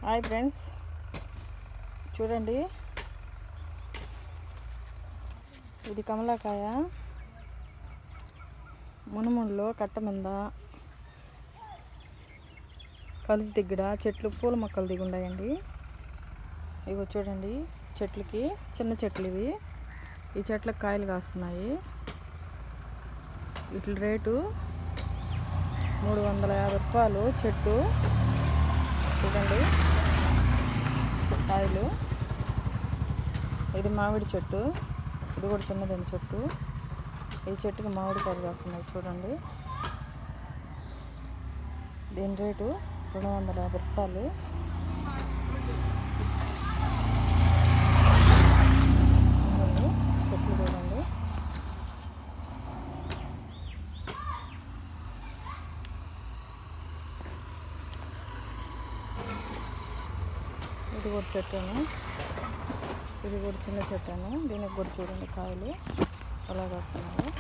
Hi friends, చూడండి ఇది కమలాకాయ. మునుముల్లో కట్ట మీద కలిసి దిగ్గడ చెట్లు పూల మొక్కలు దిగి ఉన్నాయండి. ఇవి చూడండి, చెట్లకి చిన్న చెట్లు ఇవి. ఈ చెట్లకు కాయలు కాస్తున్నాయి. వీటి రేటు 350 రూపాయలు చెట్టు. చూడండి కాయలు. ఇది మామిడి చెట్టు, ఇది కూడా చిన్నదైన చెట్టు. ఈ చెట్టుకి మామిడికాయలు కాస్తున్నాయి చూడండి. దీని రేటు 250 రూపాయలు. చెట్లు చూడండి. ఇది కూడా చెట్టాను, ఇది కూడా చిన్న చెట్టాను. దీనికి కూడా చూడండి కాయలు అలాగే వస్తున్నాయి.